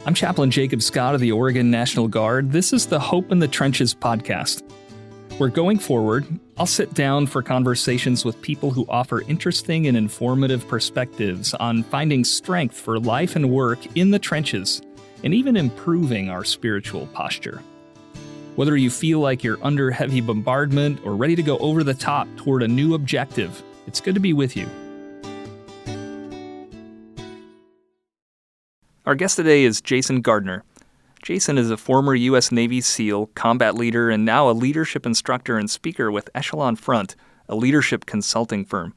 I'm Chaplain Jacob Scott of the Oregon National Guard. This is the Hope in the Trenches podcast. Where going forward, I'll sit down for conversations with people who offer interesting and informative perspectives on finding strength for life and work in the trenches, and even improving our spiritual posture. Whether you feel like you're under heavy bombardment or ready to go over the top toward a new objective, it's good to be with you. Our guest today is Jason Gardner. Jason is a former U.S. Navy SEAL, combat leader, and now a leadership instructor and speaker with Echelon Front, a leadership consulting firm.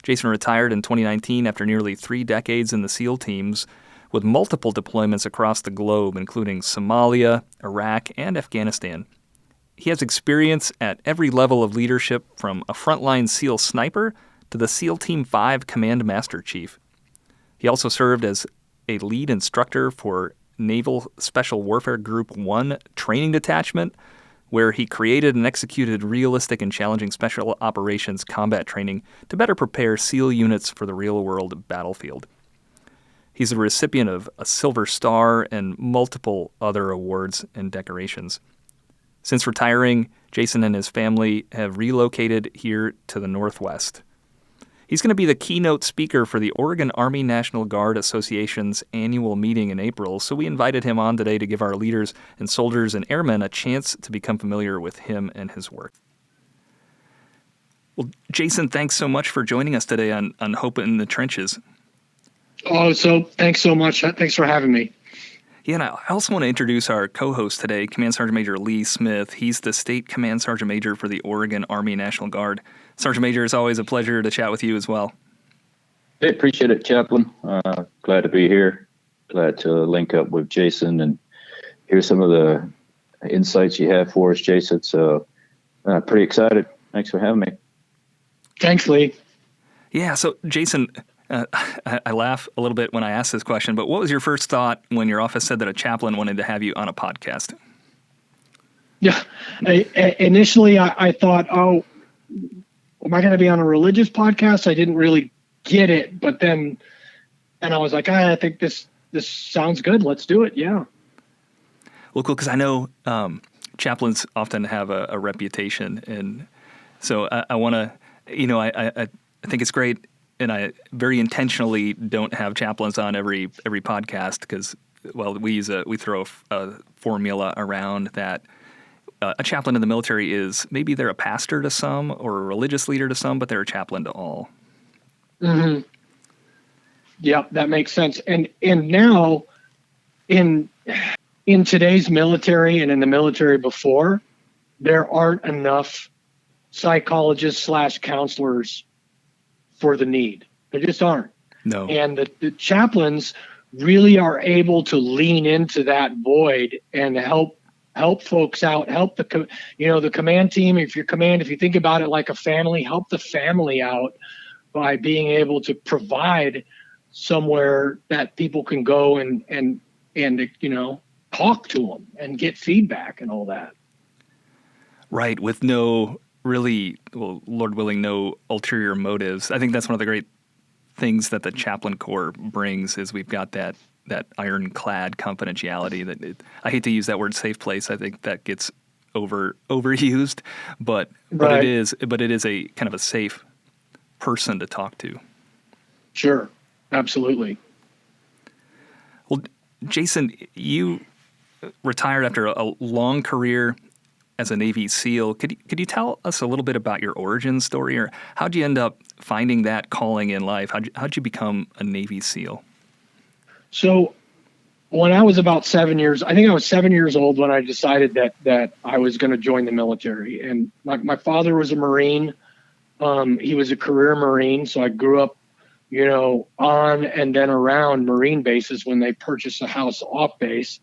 Jason retired in 2019 after nearly 3 decades in the SEAL teams, with multiple deployments across the globe, including Somalia, Iraq, and Afghanistan. He has experience at every level of leadership, from a frontline SEAL sniper to the SEAL Team 5 Command Master Chief. He also served as a lead instructor for Naval Special Warfare Group 1 training detachment, where he created and executed realistic and challenging special operations combat training to better prepare SEAL units for the real-world battlefield. He's a recipient of a Silver Star and multiple other awards and decorations. Since retiring, Jason and his family have relocated here to the Northwest. He's going to be the keynote speaker for the Oregon Army National Guard Association's annual meeting in April, so we invited him on today to give our leaders and soldiers and airmen a chance to become familiar with him and his work. Well, Jason, thanks so much for joining us today on Hope in the Trenches. Oh, so thanks so much. Thanks for having me. Yeah, and I also want to introduce our co-host today, Command Sergeant Major Lee Smith. He's the State Command Sergeant Major for the Oregon Army National Guard. Sergeant Major, it's always a pleasure to chat with you as well. Hey, appreciate it, Chaplain. Glad to be here. Glad to link up with Jason and hear some of the insights you have for us, Jason. So pretty excited. Thanks for having me. Thanks, Lee. Yeah, so Jason, I laugh a little bit when I ask this question, but what was your first thought when your office said that a chaplain wanted to have you on a podcast? Yeah, initially I thought, am I going to be on a religious podcast? I didn't really get it, but then I was like, I think this sounds good. Let's do it. Yeah. Well, cool, because I know chaplains often have a reputation, and so I want to, I think it's great. And I very intentionally don't have chaplains on every podcast because, well, we throw a formula around that a chaplain in the military is maybe they're a pastor to some or a religious leader to some, but they're a chaplain to all. Mm-hmm. Yeah, that makes sense. And now in today's military and in the military before, there aren't enough psychologists / counselors for the need. There just aren't. No. And the chaplains really are able to lean into that void and help folks out, help the command team. If you think about it like a family, help the family out by being able to provide somewhere that people can go and talk to them and get feedback and all that. Right. With no really, well, Lord willing, no ulterior motives. I think that's one of the great things that the Chaplain Corps brings is we've got that ironclad confidentiality. I hate to use that word safe place. I think that gets overused, but right. it is a kind of a safe person to talk to. Sure, absolutely. Well, Jason, you retired after a long career as a Navy SEAL. Could you tell us a little bit about your origin story, or how'd you end up finding that calling in life? How'd you become a Navy SEAL? So when I was about 7 years, I think I was 7 years old when I decided that I was going to join the military. And my father was a Marine. He was a career Marine. So I grew up, on and then around Marine bases when they purchased a house off base.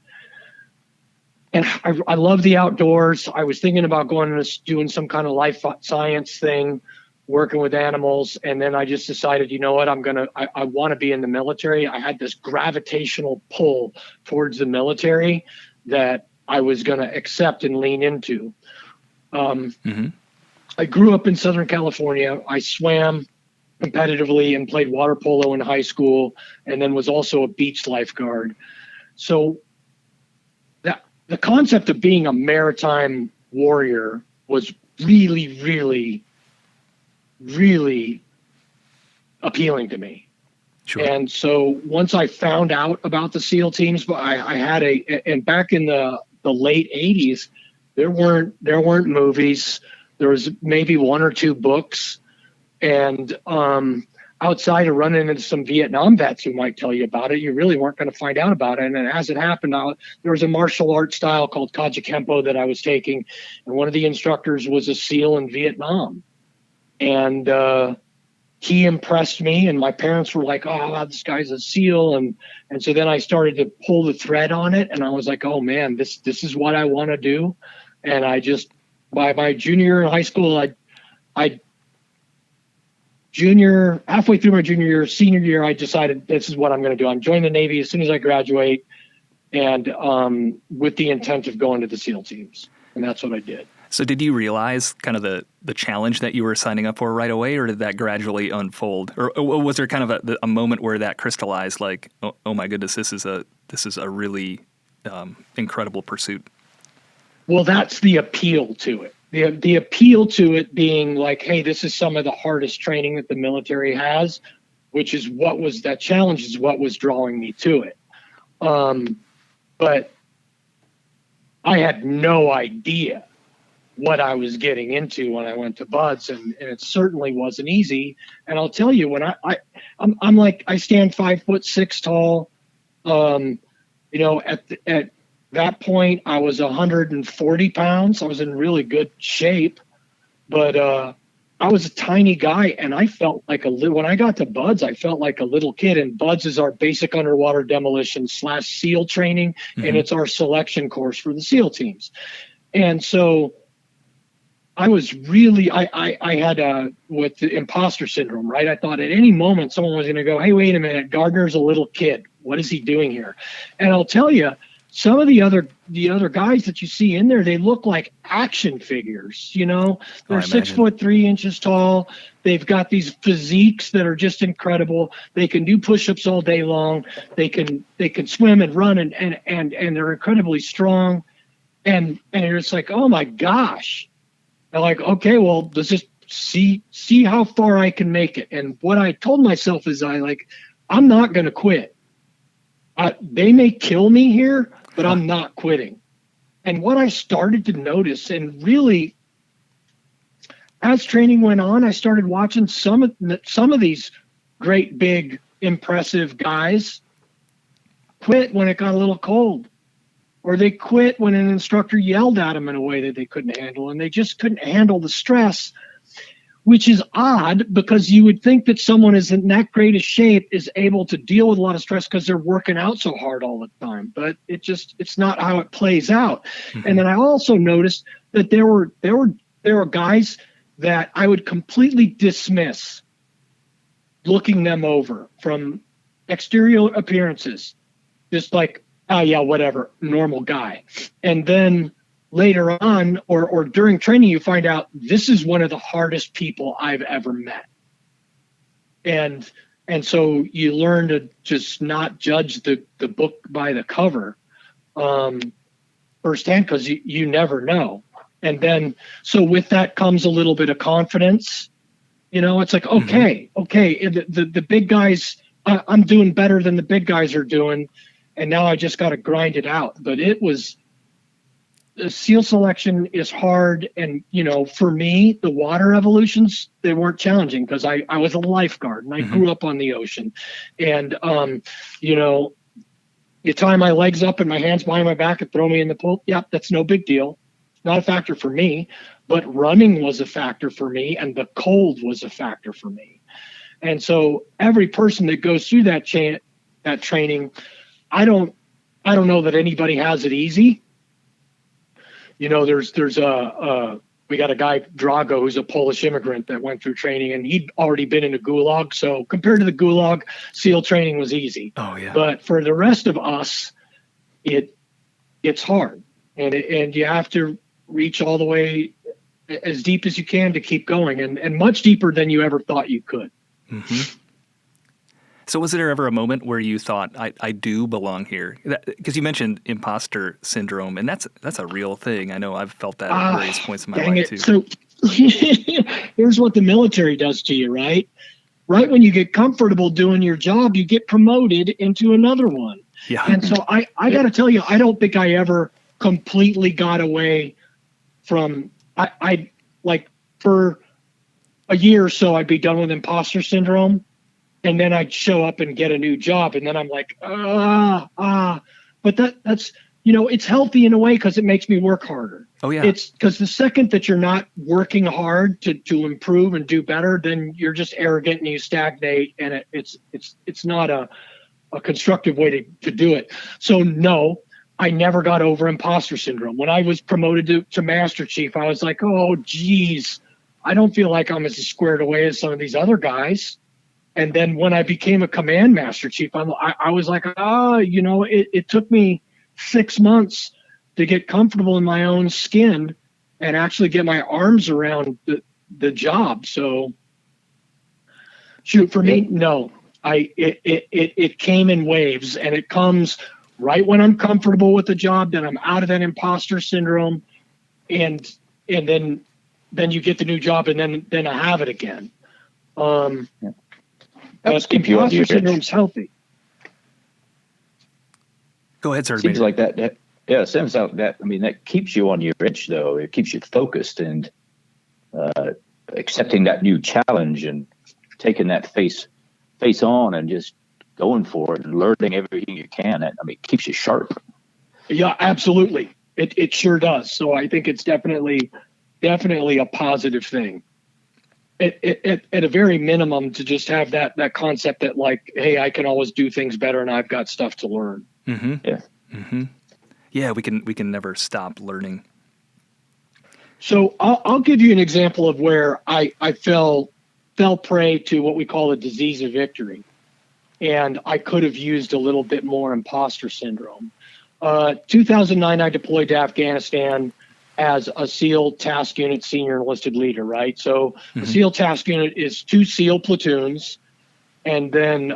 And I love the outdoors. I was thinking about going and doing some kind of life science thing, working with animals. And then I just decided, you know what, I want to be in the military. I had this gravitational pull towards the military that I was going to accept and lean into. I grew up in Southern California. I swam competitively and played water polo in high school, and then was also a beach lifeguard. So that the concept of being a maritime warrior was really, really, really appealing to me. Sure. And so once I found out about the SEAL teams, but I had and back in the late 80s, there weren't movies. There was maybe one or two books, and outside of running into some Vietnam vets who might tell you about it, you really weren't going to find out about it. And then as it happened, there was a martial arts style called Kajikempo that I was taking, and one of the instructors was a SEAL in Vietnam, and he impressed me, and my parents were like, "Oh, wow, this guy's a SEAL," and so then I started to pull the thread on it, and I was like, "Oh man, this is what I want to do," and I just by my junior year in high school, halfway through my junior year, senior year, I decided this is what I'm going to do. I'm joining the Navy as soon as I graduate, and with the intent of going to the SEAL teams, and that's what I did. So did you realize kind of the challenge that you were signing up for right away, or did that gradually unfold? Or was there kind of a moment where that crystallized, like, oh my goodness, this is a really incredible pursuit? Well, that's the appeal to it. The appeal to it being like, hey, this is some of the hardest training that the military has, which is that challenge is what was drawing me to it. But I had no idea what I was getting into when I went to Buds, and it certainly wasn't easy. And I'll tell you, when I'm like, I stand 5'6" tall. At that point I was 140 pounds. I was in really good shape, but I was a tiny guy, and I felt like when I got to Buds, I felt like a little kid. And Buds is our basic underwater demolition / SEAL training, mm-hmm. and it's our selection course for the SEAL teams. And so I was really, I had with the imposter syndrome, right? I thought at any moment someone was going to go, hey, wait a minute, Gardner's a little kid. What is he doing here? And I'll tell you, some of the other guys that you see in there, they look like action figures. You know, they're 6'3" tall. They've got these physiques that are just incredible. They can do push-ups all day long. They can swim and run, and they're incredibly strong. And it's like, oh my gosh. I'm like, okay, well, let's just see how far I can make it. And what I told myself is I'm not going to quit. They may kill me here, but I'm not quitting. And what I started to notice, and really, as training went on, I started watching some of these great, big, impressive guys quit when it got a little cold. Or they quit when an instructor yelled at them in a way that they couldn't handle, and they just couldn't handle the stress, which is odd because you would think that someone is in that great a shape is able to deal with a lot of stress because they're working out so hard all the time. But it's not how it plays out. Mm-hmm. And then I also noticed that there were guys that I would completely dismiss looking them over from exterior appearances, just like, oh yeah, whatever, normal guy. And then later on or during training, you find out this is one of the hardest people I've ever met. And so you learn to just not judge the book by the cover firsthand, because you never know. And then, so with that comes a little bit of confidence. You know, it's like, okay, the big guys, I'm doing better than the big guys are doing. And now I just got to grind it out. But the SEAL selection is hard. And, you know, for me, the water evolutions, they weren't challenging because I was a lifeguard and I grew up on the ocean. And, you know, you tie my legs up and my hands behind my back and throw me in the pool. Yep, that's no big deal. Not a factor for me. But running was a factor for me, and the cold was a factor for me. And so every person that goes through that training, I don't know that anybody has it easy. You know, we got a guy, Drago, who's a Polish immigrant that went through training, and he'd already been in a gulag. So compared to the gulag, SEAL training was easy. Oh yeah. But for the rest of us, it's hard, and you have to reach all the way as deep as you can to keep going, and much deeper than you ever thought you could. Mm-hmm. So was there ever a moment where you thought, I do belong here? Because you mentioned imposter syndrome, and that's a real thing. I know I've felt that at various points in my life too. So here's what the military does to you, right? Right when you get comfortable doing your job, you get promoted into another one. Yeah. And so I got to tell you, I don't think I ever completely got away from, I like for a year or so, I'd be done with imposter syndrome. And then I'd show up and get a new job. And then I'm like, but that's, it's healthy in a way because it makes me work harder. Oh, yeah. It's because the second that you're not working hard to improve and do better, then you're just arrogant and you stagnate. And it's not a constructive way to do it. So no, I never got over imposter syndrome. When I was promoted to Master Chief, I was like, oh, geez, I don't feel like I'm as squared away as some of these other guys. And then when I became a command Master Chief, I was like, it took me 6 months to get comfortable in my own skin and actually get my arms around the job. So shoot, for me, no, it came in waves, and it comes right when I'm comfortable with the job, then I'm out of that imposter syndrome, and then you get the new job, and then I have it again. Imposter syndrome's healthy. Go ahead, sir. Seems like that. Yeah, it seems like that. I mean, that keeps you on your edge, though. It keeps you focused and accepting that new challenge and taking that face on and just going for it and learning everything you can. I mean, it keeps you sharp. Yeah, absolutely. It sure does. So I think it's definitely a positive thing. At a very minimum, to just have that concept that, like, hey, I can always do things better and I've got stuff to learn. Mm-hmm. Yeah. Mm-hmm. Yeah, we can never stop learning. So I'll give you an example of where I fell prey to what we call a disease of victory. And I could have used a little bit more imposter syndrome. 2009, I deployed to Afghanistan as a SEAL task unit senior enlisted leader, right? So the SEAL task unit is 2 SEAL platoons, and then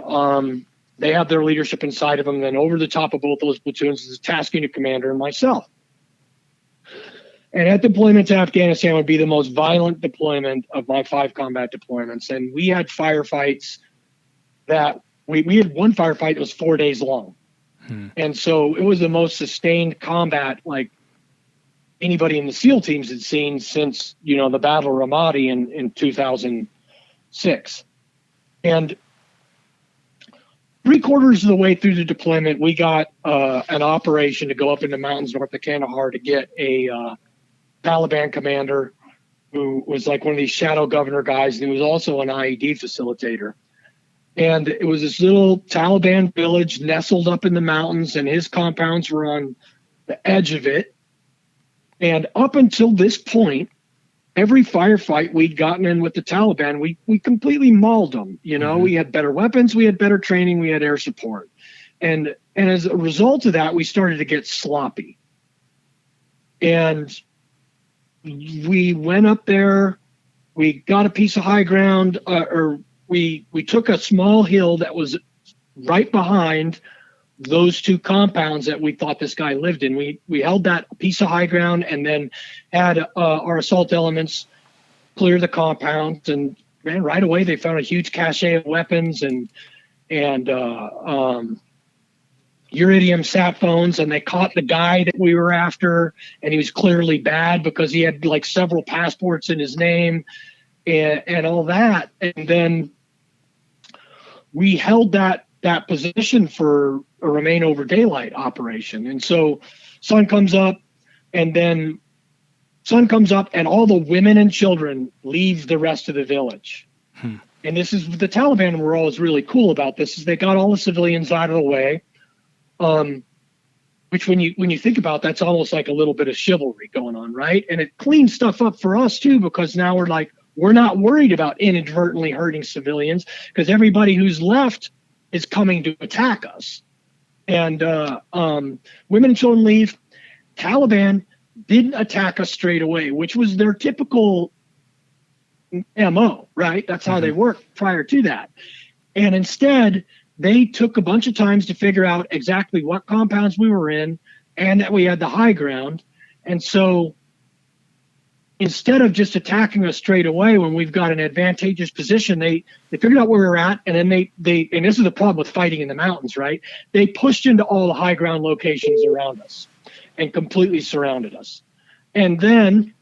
they have their leadership inside of them. And then over the top of both those platoons is a task unit commander and myself. And that deployment to Afghanistan would be the most violent deployment of my 5 combat deployments. And we had firefights that we had one firefight that was 4 days long. And so it was the most sustained combat like anybody in the SEAL teams had seen since, the Battle of Ramadi in 2006. And 3/4 of the way through the deployment, we got an operation to go up in the mountains north of Kandahar to get a Taliban commander who was like one of these shadow governor guys, and he was also an IED facilitator. And it was this little Taliban village nestled up in the mountains, and his compounds were on the edge of it. And up until this point, every firefight we'd gotten in with the Taliban, we completely mauled them. We had better weapons, we had better training, we had air support. And as a result of that, we started to get sloppy. And we went up there, we got a piece of high ground, we took a small hill that was right behind those 2 compounds that we thought this guy lived in. We held that piece of high ground and then had our assault elements clear the compound. And man, right away they found a huge cache of weapons and Iridium sat phones, and they caught the guy that we were after, and he was clearly bad because he had like several passports in his name and all that. And then we held that position for a remain over daylight operation. And so sun comes up and all the women and children leave the rest of the village. And this is the Taliban were always really cool about this, is they got all the civilians out of the way. Which when you think about, that's almost like a little bit of chivalry going on, right? And it cleans stuff up for us too, because now we're not worried about inadvertently hurting civilians, because everybody who's left is coming to attack us. And women and children leave. Taliban didn't attack us straight away, which was their typical MO, right? That's how they worked prior to that. And instead, they took a bunch of times to figure out exactly what compounds we were in and that we had the high ground. And so instead of just attacking us straight away when we've got an advantageous position, they figured out where we were at, and then they and this is the problem with fighting in the mountains, right? They pushed into all the high ground locations around us and completely surrounded us. And then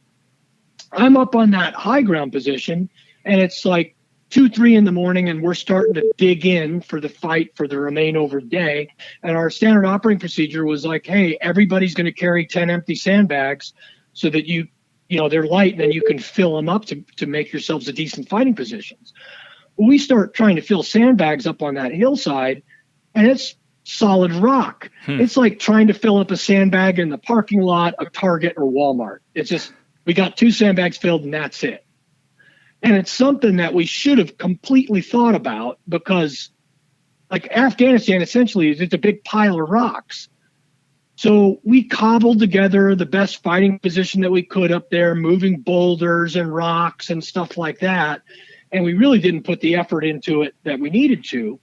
I'm up on that high ground position, and it's like 2-3 in the morning, and we're starting to dig in for the fight for the remain over day. And our standard operating procedure was like, hey, everybody's going to carry 10 empty sandbags so that you know, they're light, and then you can fill them up to make yourselves a decent fighting positions. We start trying to fill sandbags up on that hillside, and it's solid rock. It's like trying to fill up a sandbag in the parking lot of Target or Walmart. It's just, we got 2 sandbags filled and that's it. And it's something that we should have completely thought about, because like Afghanistan essentially is just a big pile of rocks. So we cobbled together the best fighting position that we could up there, moving boulders and rocks and stuff like that. And we really didn't put the effort into it that we needed to.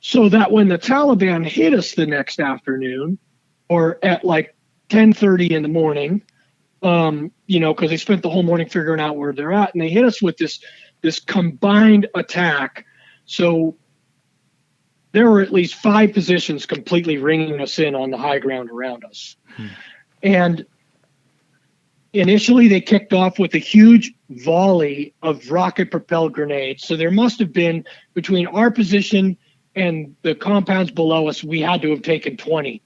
So that when the Taliban hit us the next afternoon, or at like 10:30 in the morning, you know, because they spent the whole morning figuring out where they're at, and they hit us with this combined attack. So there were at least 5 positions completely ringing us in on the high ground around us. And initially they kicked off with a huge volley of rocket-propelled grenades. So there must have been, between our position and the compounds below us, we had to have taken 20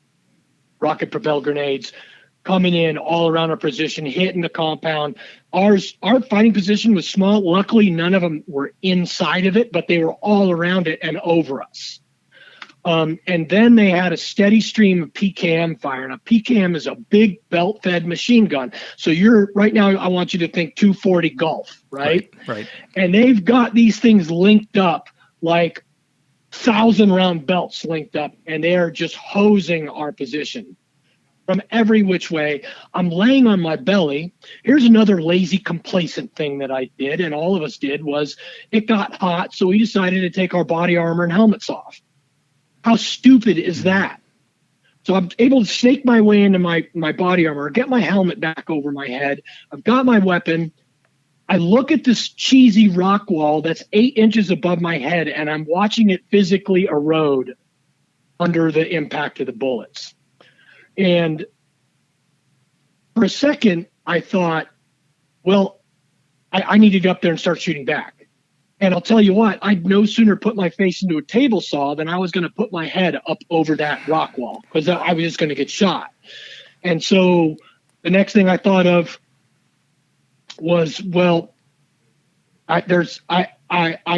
rocket-propelled grenades coming in all around our position, hitting the compound. Our fighting position was small. Luckily, none of them were inside of it, but they were all around it and over us. And then they had a steady stream of PKM fire. Now, PKM is a big belt-fed machine gun. So right now, I want you to think 240 Gulf, right? Right. And they've got these things linked up like 1,000-round belts linked up, and they are just hosing our position from every which way. I'm laying on my belly. Here's another lazy, complacent thing that I did, and all of us did, was it got hot, so we decided to take our body armor and helmets off. How stupid is that? So I'm able to snake my way into my body armor, get my helmet back over my head. I've got my weapon. I look at this cheesy rock wall that's 8 inches above my head, and I'm watching it physically erode under the impact of the bullets. And for a second, I thought, well, I need to get up there and start shooting back. And I'll tell you what, I'd no sooner put my face into a table saw than I was going to put my head up over that rock wall, because I was just going to get shot. And so the next thing I thought of was, well, I'm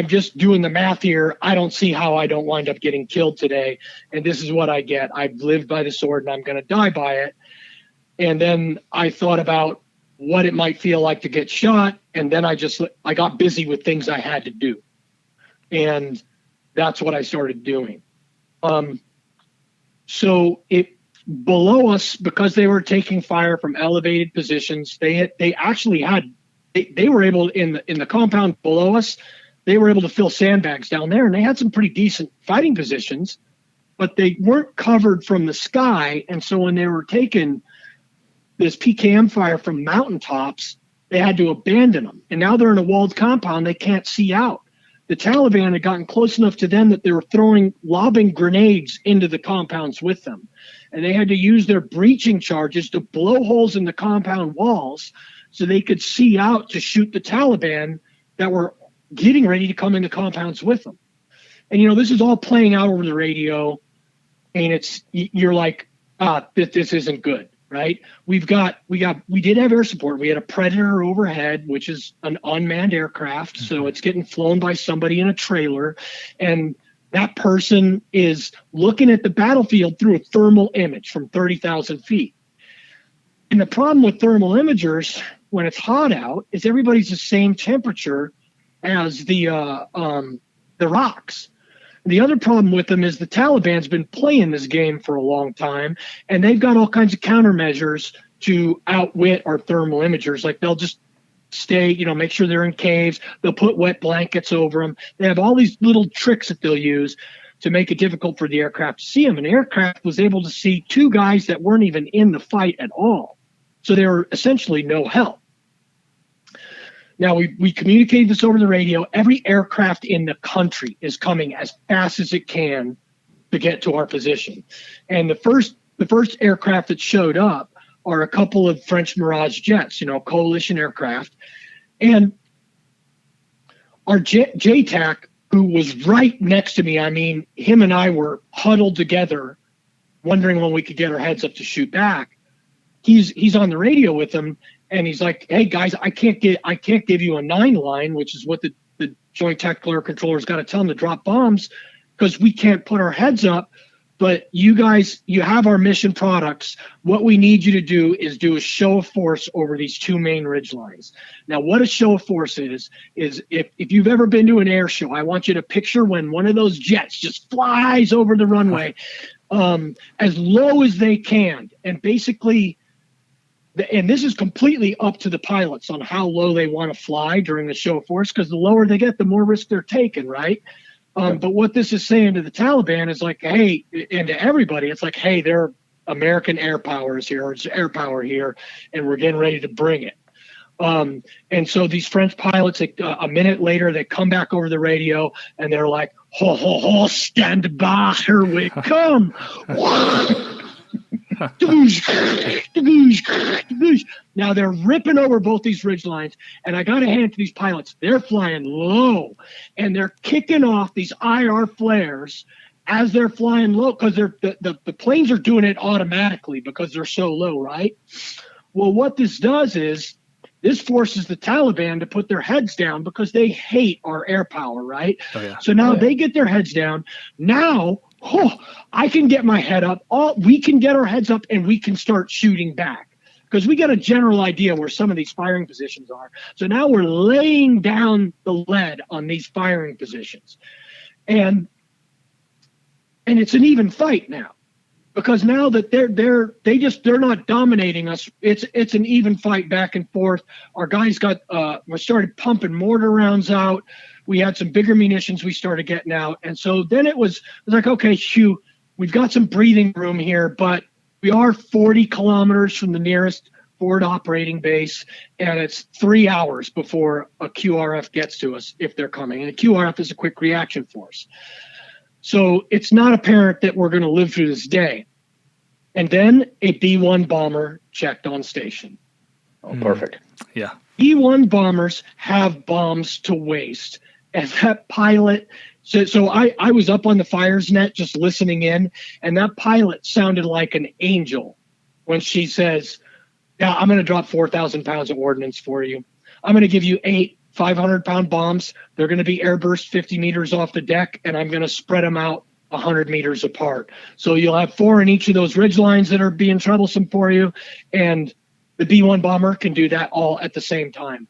just doing the math here. I don't see how I don't wind up getting killed today. And this is what I get. I've lived by the sword and I'm going to die by it. And then I thought about what it might feel like to get shot. And then I got busy with things I had to do. And that's what I started doing. So below us, because they were taking fire from elevated positions, they were able, in the compound below us, they were able to fill sandbags down there, and they had some pretty decent fighting positions, but they weren't covered from the sky. And so when they were taking this PKM fire from mountaintops, they had to abandon them. And now they're in a walled compound. They can't see out. The Taliban had gotten close enough to them that they were lobbing grenades into the compounds with them. And they had to use their breaching charges to blow holes in the compound walls so they could see out to shoot the Taliban that were getting ready to come into compounds with them. And, this is all playing out over the radio. And you're like, this isn't good. Right. We did have air support. We had a Predator overhead, which is an unmanned aircraft. So it's getting flown by somebody in a trailer. And that person is looking at the battlefield through a thermal image from 30,000 feet. And the problem with thermal imagers when it's hot out is everybody's the same temperature as the rocks. The other problem with them is the Taliban's been playing this game for a long time, and they've got all kinds of countermeasures to outwit our thermal imagers. Like they'll just stay, make sure they're in caves. They'll put wet blankets over them. They have all these little tricks that they'll use to make it difficult for the aircraft to see them. And the aircraft was able to see two guys that weren't even in the fight at all. So they were essentially no help. Now, we communicated this over the radio. Every aircraft in the country is coming as fast as it can to get to our position. And the first aircraft that showed up are a couple of French Mirage jets, coalition aircraft. And our JTAC, who was right next to me, I mean, him and I were huddled together, wondering when we could get our heads up to shoot back. He's on the radio with them, and he's like, "Hey guys, I can't give you a 9 line, which is what the Joint Tactical Air Controller's got to tell them to drop bombs, because we can't put our heads up. But you guys, you have our mission products. What we need you to do is do a show of force over these 2 main ridge lines." Now, what a show of force is if you've ever been to an air show, I want you to picture when one of those jets just flies over the runway as low as they can. And basically, and this is completely up to the pilots on how low they want to fly during the show of force, because the lower they get, the more risk they're taking, right? But what this is saying to the Taliban is like, hey, and to everybody, it's like, hey, there American air power is here, or it's air power here, and we're getting ready to bring it. And so these French pilots, a minute later, they come back over the radio, and they're like, ho, ho, ho, stand by, here we come. Now they're ripping over both these ridge lines, and I got to hand it to these pilots. They're flying low, and they're kicking off these IR flares as they're flying low, because the planes are doing it automatically because they're so low, right? Well, what this does is this forces the Taliban to put their heads down, because they hate our air power, right? Oh, yeah. So now they get their heads down. Now, I can get my head up. We can get our heads up, and we can start shooting back, because we got a general idea where some of these firing positions are. So now we're laying down the lead on these firing positions, and it's an even fight now, because now that they're not dominating us. It's an even fight back and forth. Our guys we started pumping mortar rounds out. We had some bigger munitions we started getting out. And so then it was like, okay, Hugh, we've got some breathing room here, but we are 40 kilometers from the nearest forward operating base, and it's 3 hours before a QRF gets to us, if they're coming. And a QRF is a quick reaction force. So it's not apparent that we're going to live through this day. And then a B-1 bomber checked on station. Oh, perfect. Yeah. B-1 bombers have bombs to waste. And that pilot, so I was up on the fires net just listening in, and that pilot sounded like an angel when she says, "Yeah, I'm going to drop 4,000 pounds of ordnance for you. I'm going to give you 8 500-pound bombs. They're going to be airburst 50 meters off the deck, and I'm going to spread them out 100 meters apart. So you'll have 4 in each of those ridge lines that are being troublesome for you, and the B-1 bomber can do that all at the same time."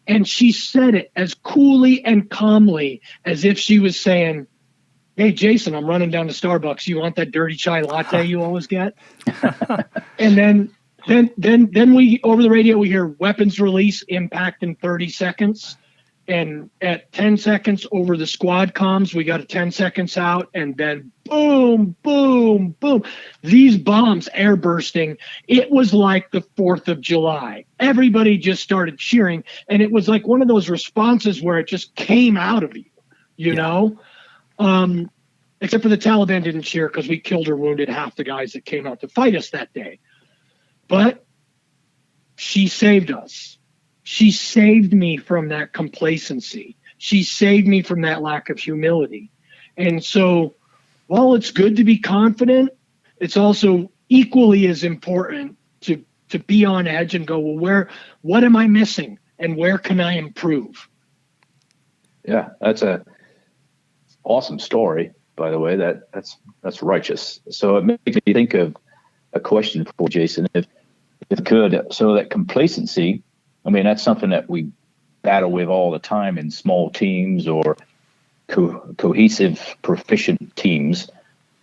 And she said it as coolly and calmly as if she was saying, "Hey, Jason, I'm running down to Starbucks. You want that dirty chai latte you always get?" And then we, over the radio, we hear weapons release, impact in 30 seconds. And at 10 seconds over the squad comms, we got a 10 seconds out, and then boom, boom, boom. These bombs air bursting. It was like the 4th of July. Everybody just started cheering, and it was like one of those responses where it just came out of you, you know? Except for the Taliban didn't cheer, because we killed or wounded half the guys that came out to fight us that day. But she saved us. She saved me from that complacency. She saved me from that lack of humility. And so while it's good to be confident, it's also equally as important to be on edge and go, well, what am I missing, and where can I improve? Yeah, that's a awesome story, by the way. That's righteous. So it makes me think of a question for Jason, if could. So that complacency, I mean, that's something that we battle with all the time in small teams or cohesive, proficient teams.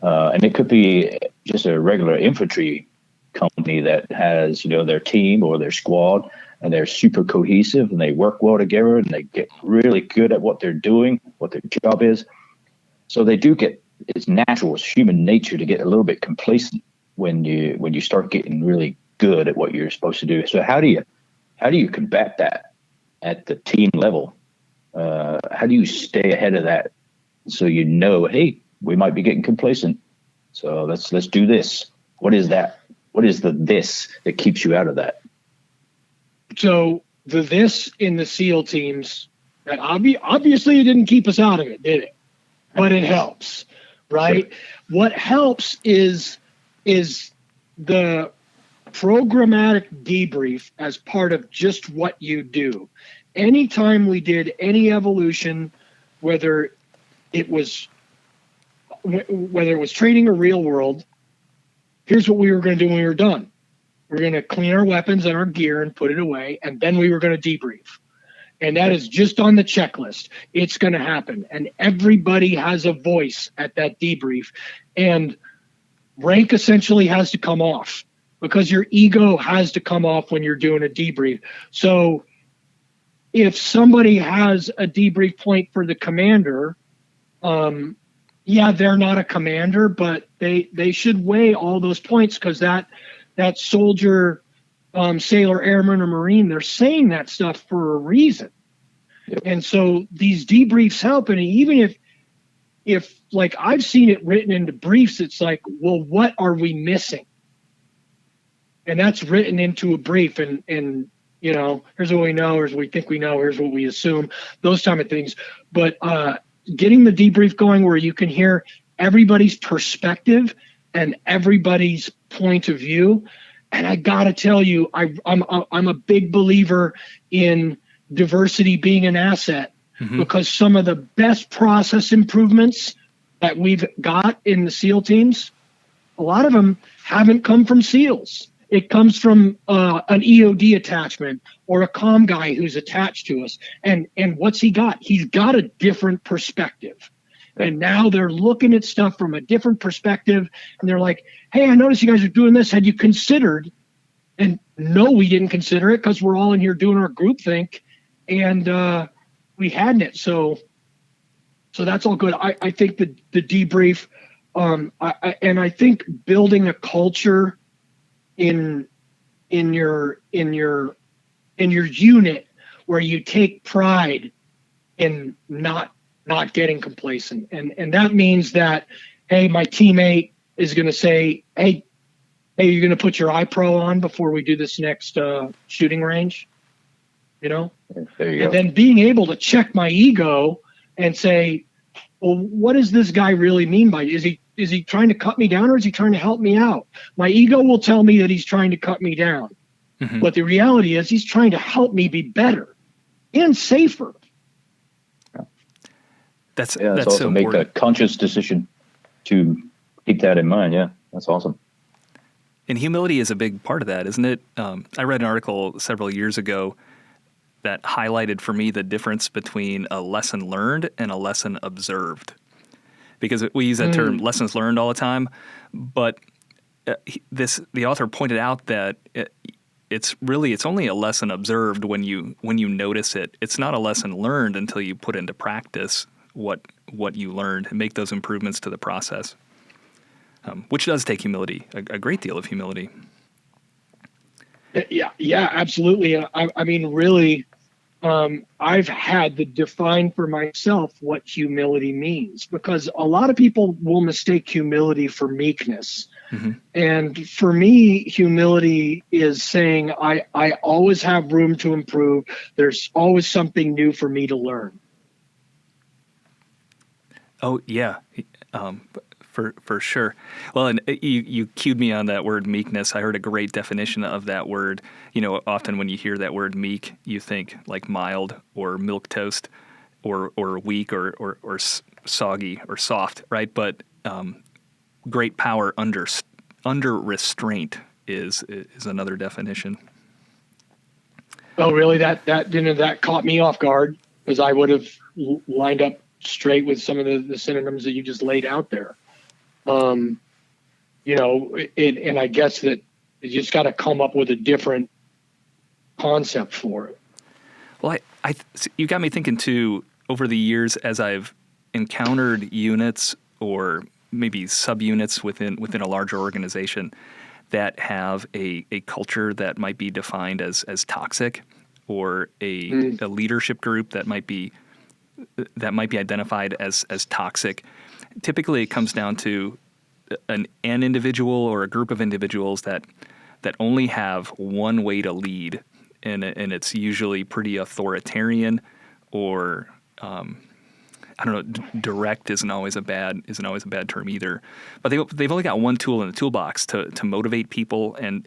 And it could be just a regular infantry company that has, their team or their squad, and they're super cohesive and they work well together and they get really good at what they're doing, what their job is. So they do get, it's natural, it's human nature to get a little bit complacent when you start getting really good at what you're supposed to do. So how do you combat that at the team level? How do you stay ahead of that so hey, we might be getting complacent, so let's do this? What is that? What is this that keeps you out of that? So this in the SEAL teams, that obviously it didn't keep us out of it, did it? But it helps, right? Sure. What helps is the programmatic debrief as part of just what you do. Anytime we did any evolution, whether it was training or real world, here's what we were going to do when we were done. We're going to clean our weapons and our gear and put it away, and then we were going to debrief. And that is just on the checklist. It's going to happen. And everybody has a voice at that debrief. And rank essentially has to come off, because your ego has to come off when you're doing a debrief. So if somebody has a debrief point for the commander, they're not a commander, but they should weigh all those points, because that soldier, sailor, airman, or Marine, they're saying that stuff for a reason. Yep. And so these debriefs help. And even if like I've seen it written into briefs, it's like, well, what are we missing? And that's written into a brief, and here's what we know, here's what we think we know, here's what we assume, those type of things. But getting the debrief going where you can hear everybody's perspective and everybody's point of view. And I gotta tell you, I'm a big believer in diversity being an asset, because some of the best process improvements that we've got in the SEAL teams, a lot of them haven't come from SEALs. It comes from an EOD attachment or a comm guy who's attached to us. And what's he got? He's got a different perspective. And now they're looking at stuff from a different perspective. And they're like, hey, I noticed you guys are doing this. Had you considered? And no, we didn't consider it, because we're all in here doing our groupthink. And we hadn't it. So that's all good. I think the debrief, I think building a culture in your unit where you take pride in not getting complacent, and that means that, hey, my teammate is going to say, hey, you're going to put your iPro on before we do this next shooting range, There you go. And then being able to check my ego and say, well, what does this guy really mean by it? Is he trying to cut me down, or is he trying to help me out? My ego will tell me that he's trying to cut me down. But the reality is he's trying to help me be better and safer. That's so awesome. Make that conscious decision to keep that in mind. Yeah, that's awesome. And humility is a big part of that, isn't it? I read an article several years ago that highlighted for me the difference between a lesson learned and a lesson observed. Because we use that term lessons learned all the time, but the author pointed out that it's only a lesson observed when you notice it. It's not a lesson learned until you put into practice what you learned and make those improvements to the process, which does take humility, a great deal of humility. Yeah, absolutely. I mean, really, I've had to define for myself what humility means, because a lot of people will mistake humility for meekness. And for me, humility is saying I always have room to improve. There's always something new for me to learn. Oh, yeah. For sure. Well, and you cued me on that word meekness. I heard a great definition of that word. Often when you hear that word meek, you think like mild or milquetoast or weak or soggy or soft, right? But great power under restraint is another definition. Oh, really? That caught me off guard, because I would have lined up straight with some of the synonyms that you just laid out there. And I guess that You just got to come up with a different concept for it. Well, you got me thinking too, over the years as I've encountered units or maybe subunits within a larger organization that have a culture that might be defined as toxic, or a leadership group that might be identified as toxic. Typically, it comes down to an individual or a group of individuals that only have one way to lead, and it's usually pretty authoritarian, or I don't know. Direct isn't always a bad term either. But they've only got one tool in the toolbox to motivate people and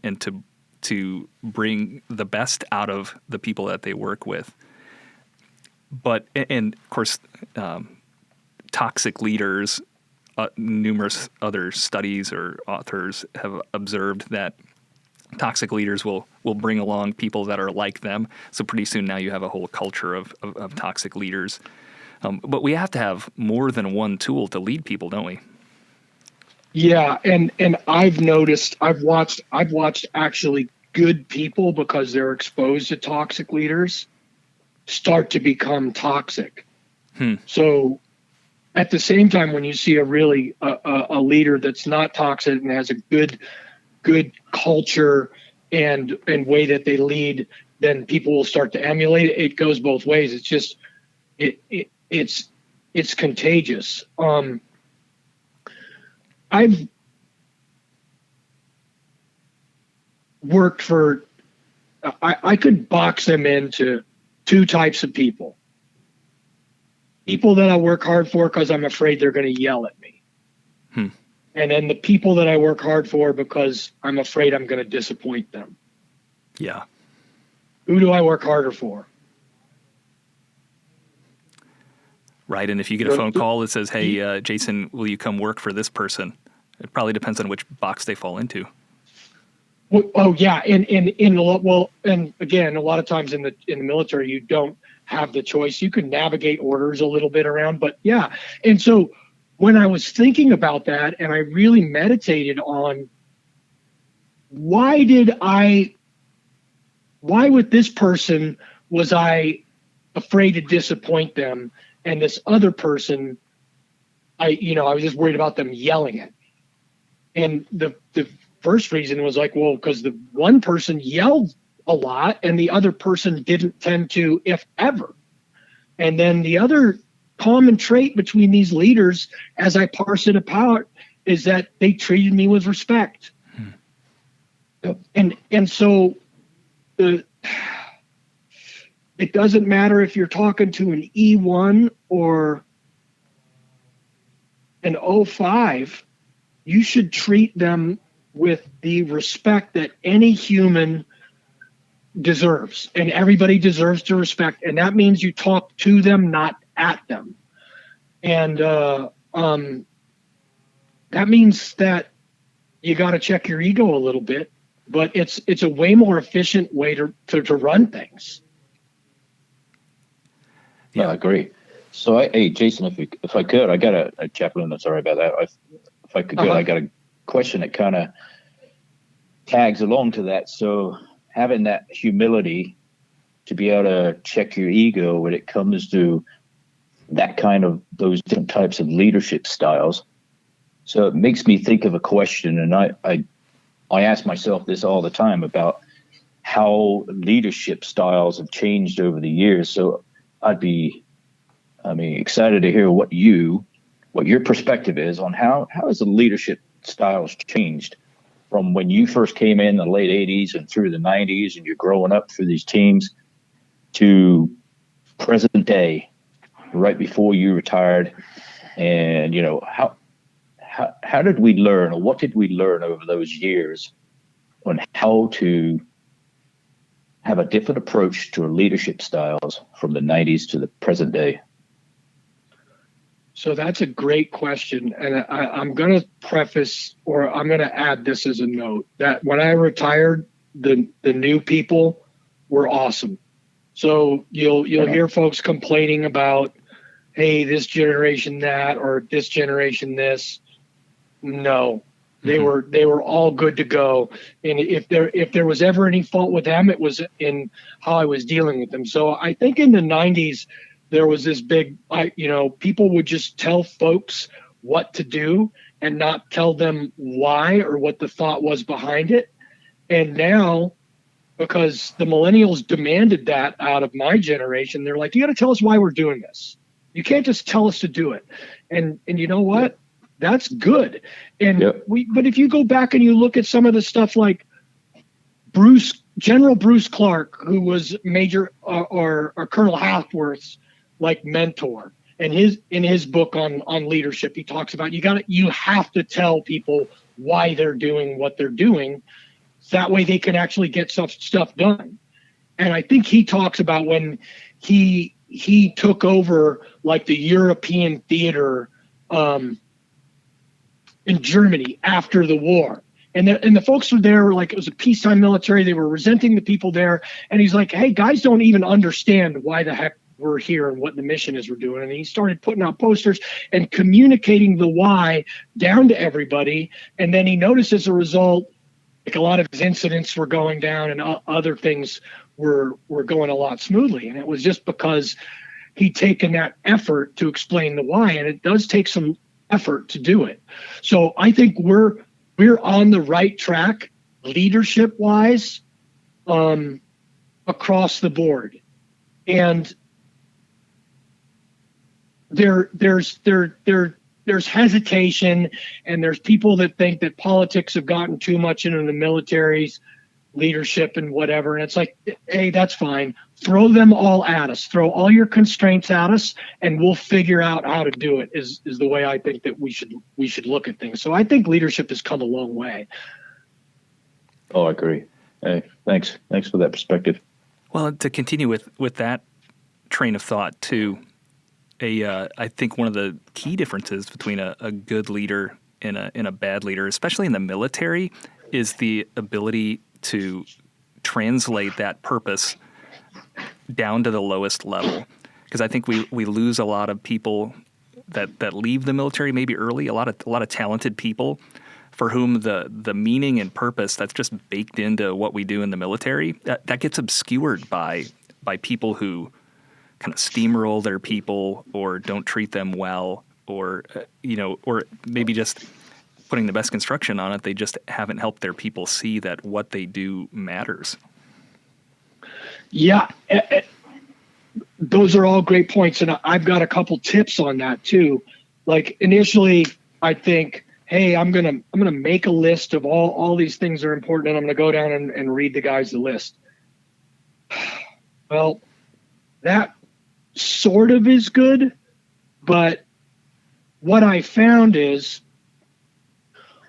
to bring the best out of the people that they work with. But and of course, toxic leaders. Numerous other studies or authors have observed that toxic leaders will bring along people that are like them. So pretty soon now you have a whole culture of toxic leaders. But we have to have more than one tool to lead people, don't we? Yeah, and I've watched actually good people, because they're exposed to toxic leaders, start to become toxic. So at the same time, when you see a really a leader that's not toxic and has a good culture and way that they lead, then people will start to emulate it. It goes both ways. It's just it's contagious. I've worked for, I could box them into two types of people. People that I work hard for because I'm afraid they're going to yell at me. And then the people that I work hard for because I'm afraid I'm going to disappoint them. Yeah. Who do I work harder for? Right, and if you get a phone call that says, hey, Jason, will you come work for this person? It probably depends on which box they fall into. Well, oh, yeah, and again, a lot of times in the military, you don't have the choice. You can navigate orders a little bit around, but yeah. And so when I was thinking about that, and I really meditated on why with this person was I afraid to disappoint them, and this other person, I was just worried about them yelling at me. And the first reason was like, well, because the one person yelled a lot and the other person didn't tend to, if ever. And then the other common trait between these leaders, as I parse it apart, is that they treated me with respect. And so it doesn't matter if you're talking to an E1 or an O5, you should treat them with the respect that any human deserves, and everybody deserves to respect. And that means you talk to them, not at them. And that means that you got to check your ego a little bit, but it's a way more efficient way to run things. Yeah, I agree. So, hey, Jason, if I could, I got a chaplain. I'm sorry about that. If I could, I got a question that kind of tags along to that. So, having that humility to be able to check your ego when it comes to that kind of those different types of leadership styles. So it makes me think of a question, and I ask myself this all the time about how leadership styles have changed over the years. So I'd be excited to hear what your perspective is on how has the leadership styles changed from when you first came in the late 80s and through the 90s, and you're growing up through these teams, to present day, right before you retired. And how did we learn, or what did we learn over those years on how to have a different approach to leadership styles from the 90s to the present day? So that's a great question. And I'm going to preface, or I'm going to add this as a note, that when I retired, the new people were awesome. So you'll hear folks complaining about, hey, this generation that, or this generation this. No, They were all good to go. And if there was ever any fault with them, it was in how I was dealing with them. So I think in the 90s, there was this big, people would just tell folks what to do and not tell them why or what the thought was behind it. And now, because the millennials demanded that out of my generation, they're like, you got to tell us why we're doing this. You can't just tell us to do it. And you know what? That's good. And but if you go back and you look at some of the stuff like General Bruce Clark, who was Major or Colonel Hathworth's like mentor, and in his book on leadership, he talks about you have to tell people why they're doing what they're doing. So that way they can actually get stuff done. And I think he talks about when he took over like the European theater in Germany after the war. And the folks were there like it was a peacetime military. They were resenting the people there. And he's like, hey, guys don't even understand why the heck we're here and what the mission is we're doing. And he started putting out posters and communicating the why down to everybody. And then he noticed as a result, like a lot of his incidents were going down and other things were going a lot smoothly. And it was just because he'd taken that effort to explain the why. And it does take some effort to do it. So I think we're on the right track leadership wise across the board. And there's hesitation, and there's people that think that politics have gotten too much into the military's leadership and whatever. And it's like, hey, that's fine. Throw them all at us. Throw all your constraints at us, and we'll figure out how to do it. Is the way I think that we should look at things. So I think leadership has come a long way. Oh, I agree. Hey, thanks for that perspective. Well, to continue with that train of thought too, I think one of the key differences between a good leader and a bad leader, especially in the military, is the ability to translate that purpose down to the lowest level. Because I think we lose a lot of people that leave the military maybe early, a lot of talented people for whom the meaning and purpose that's just baked into what we do in the military, that gets obscured by people who kind of steamroll their people or don't treat them well, or or maybe just putting the best construction on it, they just haven't helped their people see that what they do matters. Yeah, those are all great points, and I've got a couple tips on that too. Like initially, I think, hey, I'm gonna make a list of all these things that are important, and I'm gonna go down and read the guys the list. Well, that sort of is good, but what I found is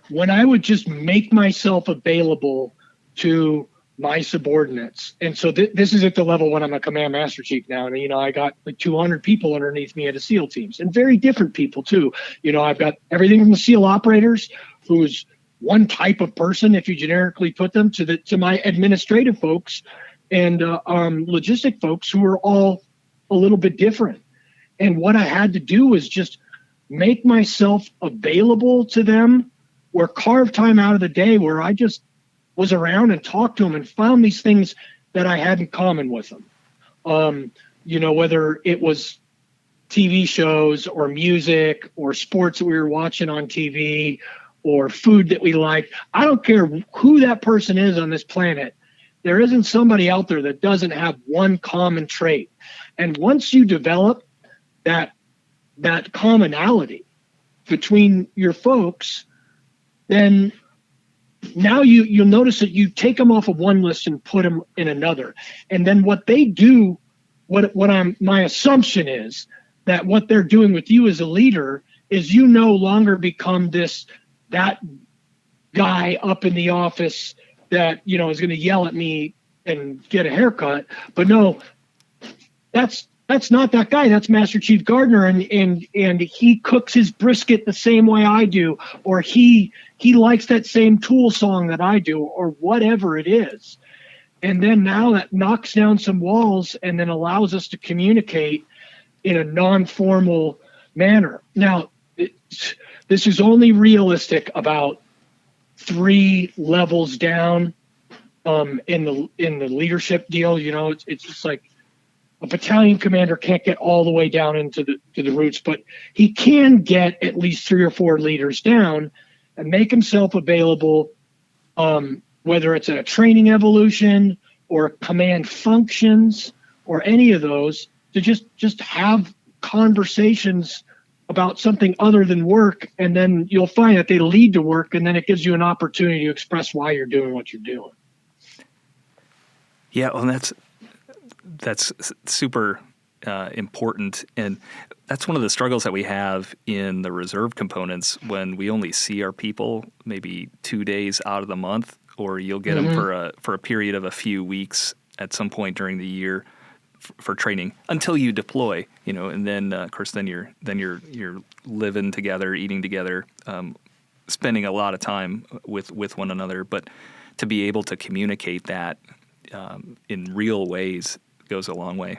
when I would just make myself available to my subordinates, and so this is at the level when I'm a command master chief now, and I got like 200 people underneath me at a SEAL teams, and very different people too. I've got everything from the SEAL operators, who's one type of person if you generically put them, to my administrative folks and logistic folks who are all a little bit different. And what I had to do was just make myself available to them, or carve time out of the day where I just was around and talked to them and found these things that I had in common with them. Whether it was TV shows or music or sports that we were watching on TV or food that we liked. I don't care who that person is on this planet. There isn't somebody out there that doesn't have one common trait. And once you develop that commonality between your folks, then now you'll notice that you take them off of one list and put them in another. And then what they do, my assumption is that what they're doing with you as a leader is you no longer become that guy up in the office that, is going to yell at me and get a haircut. But no, that's not that guy. That's Master Chief Gardner, and he cooks his brisket the same way I do, or he likes that same Tool song that I do, or whatever it is. And then now that knocks down some walls and then allows us to communicate in a non-formal manner. Now, this is only realistic about 3 levels down in the leadership deal. It's just like a battalion commander can't get all the way down into the roots, but he can get at least 3 or 4 leaders down and make himself available, whether it's at a training evolution or command functions or any of those, to just have conversations about something other than work, and then you'll find that they lead to work, and then it gives you an opportunity to express why you're doing what you're doing. Yeah, well, that's super important, and that's one of the struggles that we have in the reserve components when we only see our people maybe 2 days out of the month, or you'll get them for a period of a few weeks at some point during the year for training until you deploy, and then of course then you're living together, eating together, spending a lot of time with one another. But to be able to communicate that in real ways goes a long way.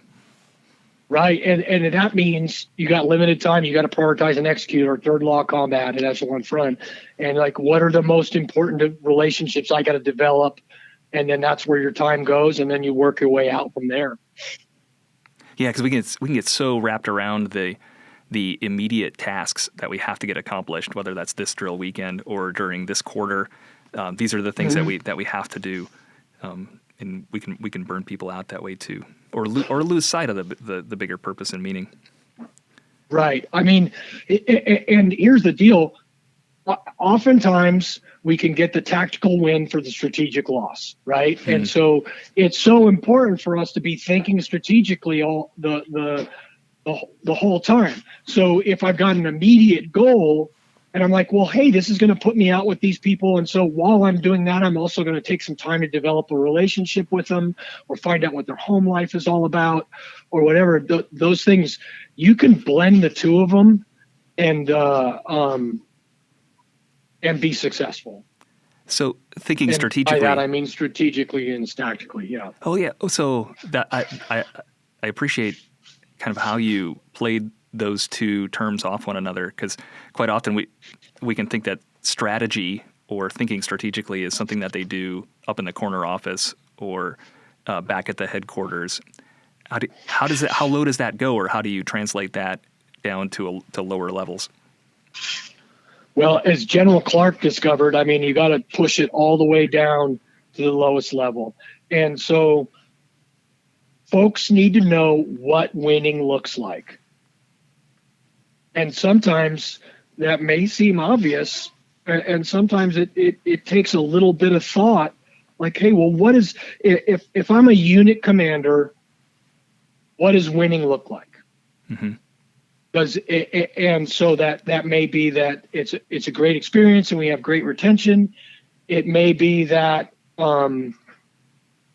Right, and that means you got limited time. You got to prioritize and execute our third law of combat at Echelon Front, and like, what are the most important relationships I got to develop, and then that's where your time goes, and then you work your way out from there. Yeah, because we can get so wrapped around the immediate tasks that we have to get accomplished, whether that's this drill weekend or during this quarter. These are the things that we have to do, and we can burn people out that way too, or lose sight of the bigger purpose and meaning. Right. I mean, and here's the deal. Oftentimes we can get the tactical win for the strategic loss, right? And so it's so important for us to be thinking strategically all the whole time. So if I've got an immediate goal and I'm like, well, hey, this is going to put me out with these people, and so while I'm doing that, I'm also going to take some time to develop a relationship with them or find out what their home life is all about or whatever. Those things, you can blend the two of them and be successful. So thinking strategically. By that I mean strategically and tactically, yeah. Oh yeah. So that I appreciate kind of how you played those two terms off one another, because quite often we can think that strategy or thinking strategically is something that they do up in the corner office or back at the headquarters. How low does that go, or how do you translate that down to lower levels? Well, as General Clark discovered, I mean, you got to push it all the way down to the lowest level. And so folks need to know what winning looks like. And sometimes that may seem obvious, and sometimes it takes a little bit of thought, like, hey, well, what is, if I'm a unit commander, what does winning look like? Mm-hmm. And so that may be that it's a great experience and we have great retention. It may be that we're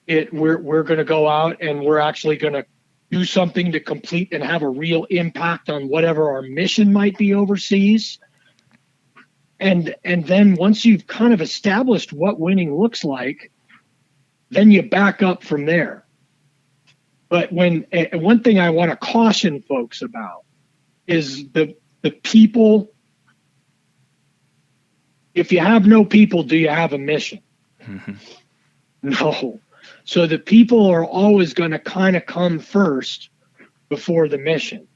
going to go out and we're actually going to do something to complete and have a real impact on whatever our mission might be overseas. And then once you've kind of established what winning looks like, then you back up from there. But one thing I want to caution folks about is the people. If you have no people, do you have a mission? Mm-hmm. No. So the people are always going to kind of come first before the mission.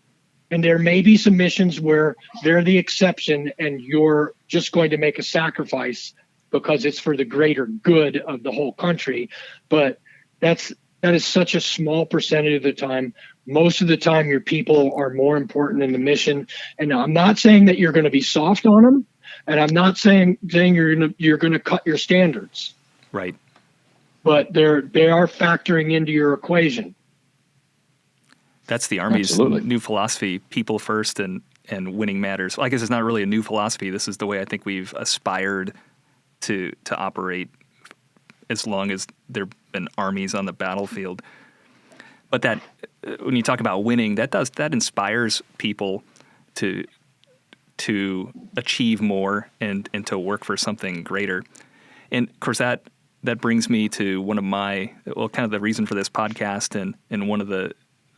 And there may be some missions where they're the exception and you're just going to make a sacrifice because it's for the greater good of the whole country. But that is such a small percentage of the time. Most of the time, your people are more important in the mission. And I'm not saying that you're going to be soft on them, and I'm not saying you're going to cut your standards. Right. But they are factoring into your equation. That's the Army's new philosophy: people first, and winning matters. Well, I guess it's not really a new philosophy. This is the way I think we've aspired to operate as long as there have been armies on the battlefield. But that, when you talk about winning, that inspires people to achieve more and to work for something greater. And of course that brings me to one of my, kind of the reason for this podcast, and one of the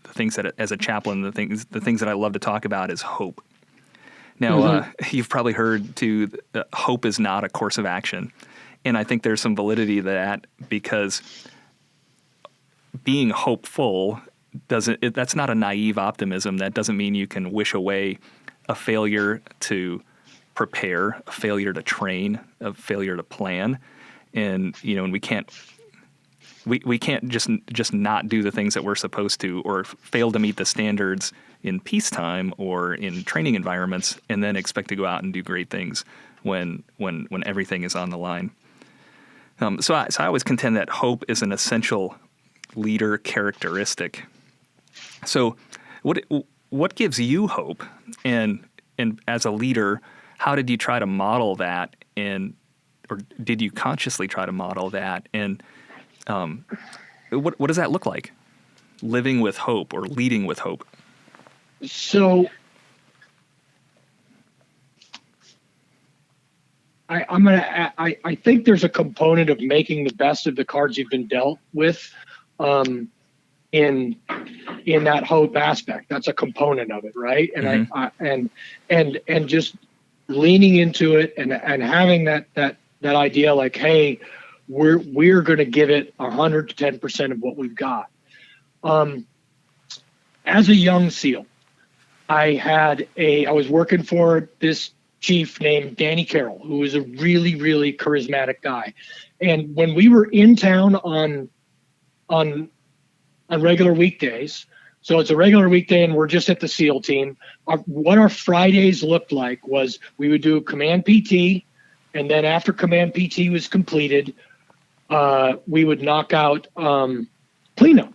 things that as a chaplain, the things that I love to talk about is hope. Now, you've probably heard too, hope is not a course of action. And I think there's some validity to that, because being hopeful that's not a naive optimism. That doesn't mean you can wish away a failure to prepare, a failure to train, a failure to plan. And, and we can't just not do the things that we're supposed to, or fail to meet the standards in peacetime or in training environments, and then expect to go out and do great things when everything is on the line. So I always contend that hope is an essential leader characteristic. So what gives you hope? And as a leader, how did you try to model that, or did you consciously try to model that? And what does that look like? Living with hope or leading with hope? So I think there's a component of making the best of the cards you've been dealt with, in that hope aspect. That's a component of it, right? And Mm-hmm. and just leaning into it and having that idea, like, hey, we're going to give it 110% of what we've got. As a young SEAL, I was working for this chief named Danny Carroll, who was a really, really charismatic guy. And when we were in town on regular weekdays, so it's a regular weekday and we're just at the SEAL team, what our Fridays looked like was we would do command PT, and then after command PT was completed, we would knock out cleanup.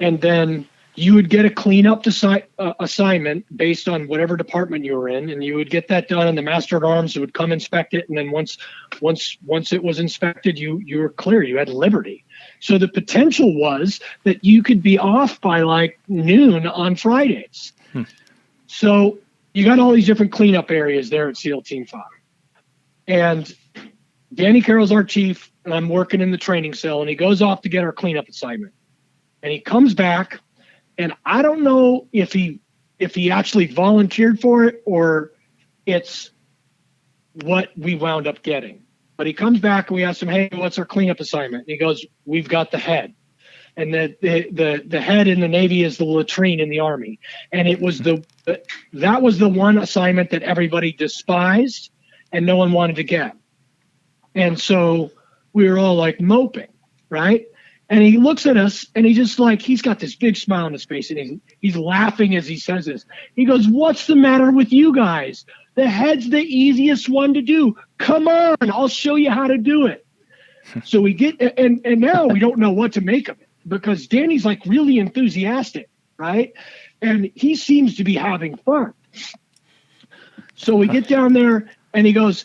And then you would get a cleanup assignment based on whatever department you were in, and you would get that done, and the Master at Arms would come inspect it, and then once it was inspected, you were clear. You had liberty. So the potential was that you could be off by like noon on Fridays. So you got all these different cleanup areas there at SEAL Team 5. And Danny Carroll's our chief, and I'm working in the training cell, and he goes off to get our cleanup assignment. And he comes back, and I don't know if he actually volunteered for it or it's what we wound up getting. But he comes back and we ask him, hey, what's our cleanup assignment? And he goes, we've got the head. And the head in the Navy is the latrine in the Army. And it was that was the one assignment that everybody despised and no one wanted to get. And so we were all like moping, right? And he looks at us and he's got this big smile on his face, and he's laughing as he says this. He goes, what's the matter with you guys? The head's the easiest one to do. Come on, I'll show you how to do it. So we get, and now we don't know what to make of it, because Danny's like really enthusiastic, right? And he seems to be having fun. So we get down there and he goes,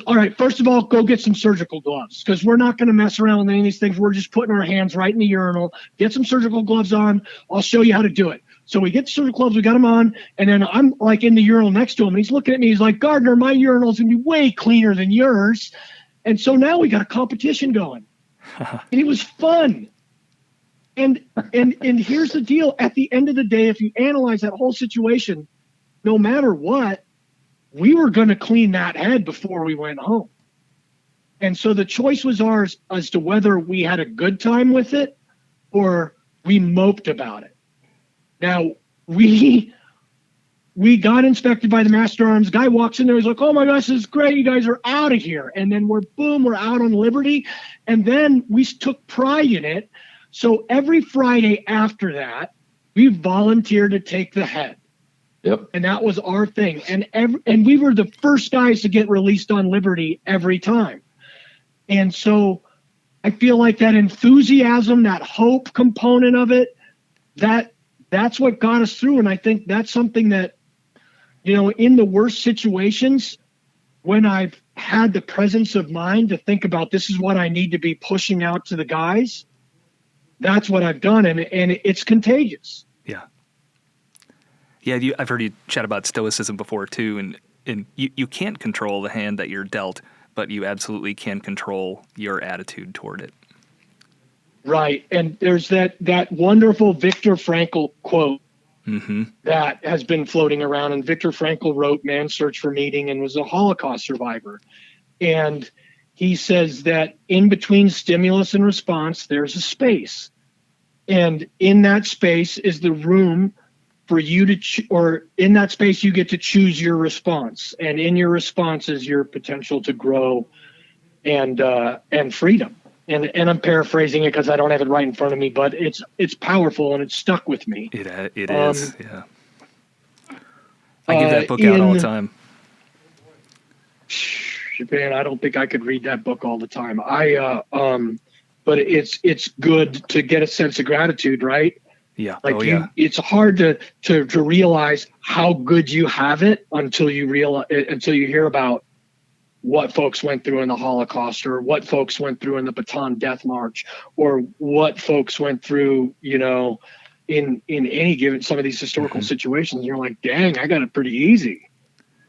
all right, first of all, go get some surgical gloves, because we're not going to mess around with any of these things. We're just putting our hands right in the urinal. Get some surgical gloves on. I'll show you how to do it. So we get the surgical gloves, we got them on, and then I'm like in the urinal next to him, and he's looking at me. He's like, Gardner, my urinal's going to be way cleaner than yours. And so now we got a competition going. And it was fun. And here's the deal. At the end of the day, if you analyze that whole situation, no matter what, we were going to clean that head before we went home. And so the choice was ours as to whether we had a good time with it or we moped about it. Now, we got inspected by the Master Arms. Guy walks in there. He's like, oh, my gosh, this is great. You guys are out of here. And then we're out on liberty. And then we took pride in it. So every Friday after that, we volunteered to take the head. Yep. And that was our thing. And we were the first guys to get released on liberty every time. And so I feel like that enthusiasm, that hope component of it, that's what got us through. And I think that's something that, in the worst situations, when I've had the presence of mind to think about this is what I need to be pushing out to the guys, that's what I've done. And it's contagious. Yeah. Yeah, I've heard you chat about stoicism before too, and you can't control the hand that you're dealt, but you absolutely can control your attitude toward it. Right, and there's that wonderful Viktor Frankl quote that has been floating around, and Viktor Frankl wrote Man's Search for Meaning and was a Holocaust survivor. And he says that in between stimulus and response, there's a space. And in that space is the room for you to, or in that space, you get to choose your response. And in your response is your potential to grow and freedom. And I'm paraphrasing it because I don't have it right in front of me, but it's powerful and it's stuck with me. It is, yeah. I give that book out all the time. Man, I don't think I could read that book all the time. But it's good to get a sense of gratitude, right? Yeah. Like it's hard to realize how good you have it until you hear about what folks went through in the Holocaust, or what folks went through in the Bataan Death March, or what folks went through, in any given some of these historical situations. You're like, dang, I got it pretty easy,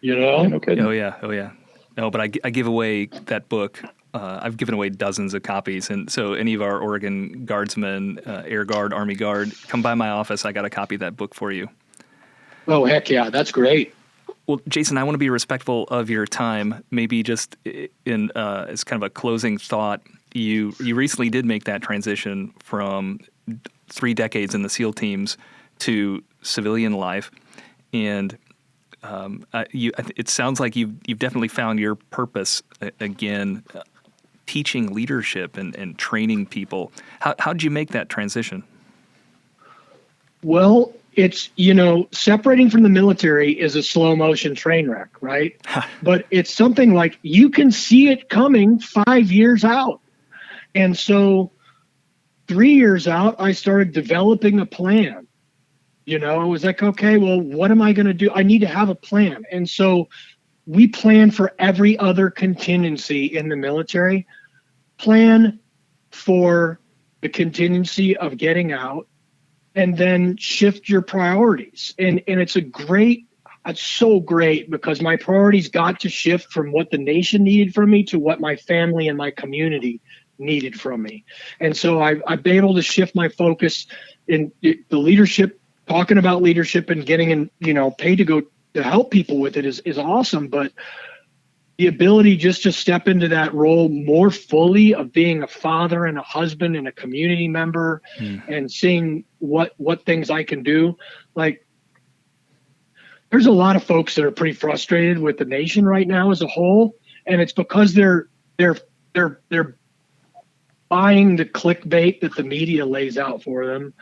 Okay. Oh yeah. No, but I give away that book. I've given away dozens of copies, and so any of our Oregon Guardsmen, Air Guard, Army Guard, come by my office. I got a copy of that book for you. Oh, heck yeah, that's great. Well, Jason, I want to be respectful of your time. Maybe just in as kind of a closing thought, you recently did make that transition from 3 decades in the SEAL teams to civilian life, and it sounds like you've definitely found your purpose again, teaching leadership and training people. How did you make that transition? Well, it's, separating from the military is a slow motion train wreck, right? But it's something like you can see it coming 5 years out. And so 3 years out, I started developing a plan. I was like, okay, well, what am I going to do? I need to have a plan. And so we plan for every other contingency in the military. Plan for the contingency of getting out, and then shift your priorities. And it's so great because my priorities got to shift from what the nation needed from me to what my family and my community needed from me. And so I've been able to shift my focus in the leadership, talking about leadership and getting paid to go to help people with it is awesome. But the ability just to step into that role more fully of being a father and a husband and a community member and seeing what things I can do. Like, there's a lot of folks that are pretty frustrated with the nation right now as a whole. And it's because they're buying the clickbait that the media lays out for them.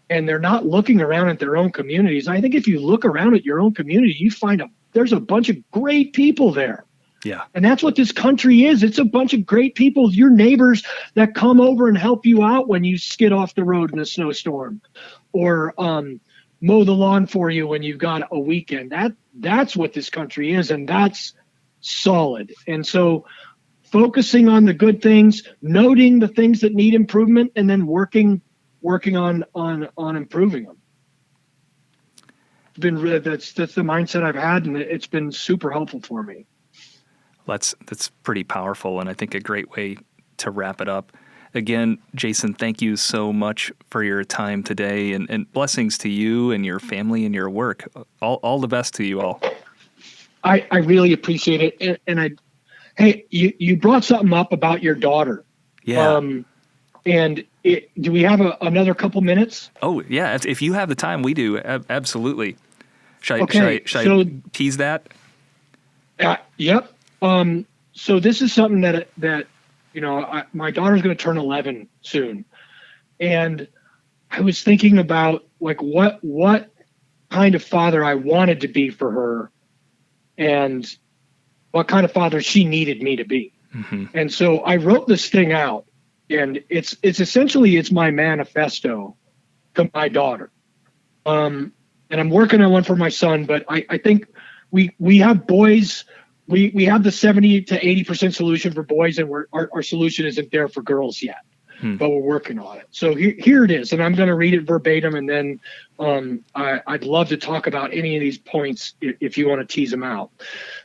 And they're not looking around at their own communities. I think if you look around at your own community, you find there's a bunch of great people there. Yeah. And that's what this country is. It's a bunch of great people, your neighbors that come over and help you out when you skid off the road in a snowstorm, or mow the lawn for you when you've got a weekend. That's what this country is, and that's solid. And so focusing on the good things, noting the things that need improvement, and then working on improving them. It's been that's the mindset I've had, and it's been super helpful for me. That's pretty powerful, and I think a great way to wrap it up. Again, Jason, thank you so much for your time today, and blessings to you and your family and your work. All the best to you all. I really appreciate it. And hey, you brought something up about your daughter. Yeah. Do we have another couple minutes? Oh, yeah. If you have the time, we do. Absolutely. Should So, I tease that? Yep. So this is something that my daughter's going to turn 11 soon. And I was thinking about like what kind of father I wanted to be for her and what kind of father she needed me to be. Mm-hmm. And so I wrote this thing out, and it's essentially my manifesto to my daughter. And I'm working on one for my son, but I think we have boys. We have the 70 to 80% solution for boys, and our solution isn't there for girls yet, but we're working on it. So here it is, and I'm going to read it verbatim, and then I'd love to talk about any of these points if you want to tease them out.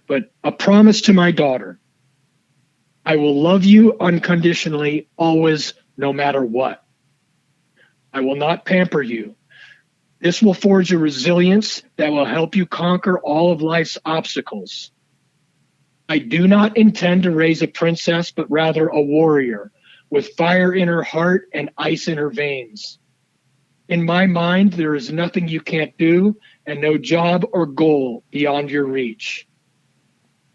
But a promise to my daughter: I will love you unconditionally, always, no matter what. I will not pamper you. This will forge a resilience that will help you conquer all of life's obstacles. I do not intend to raise a princess, but rather a warrior with fire in her heart and ice in her veins. In my mind, there is nothing you can't do and no job or goal beyond your reach.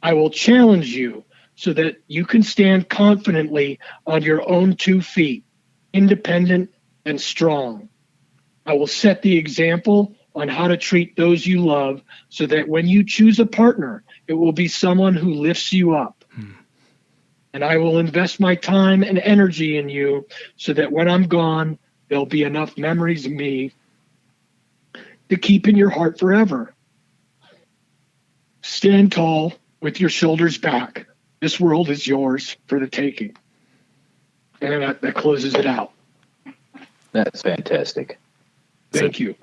I will challenge you so that you can stand confidently on your own 2 feet, independent and strong. I will set the example on how to treat those you love so that when you choose a partner, it will be someone who lifts you up. And I will invest my time and energy in you so that when I'm gone, there'll be enough memories of me to keep in your heart forever. Stand tall with your shoulders back. This world is yours for the taking. And that closes it out. That's fantastic. Thank you.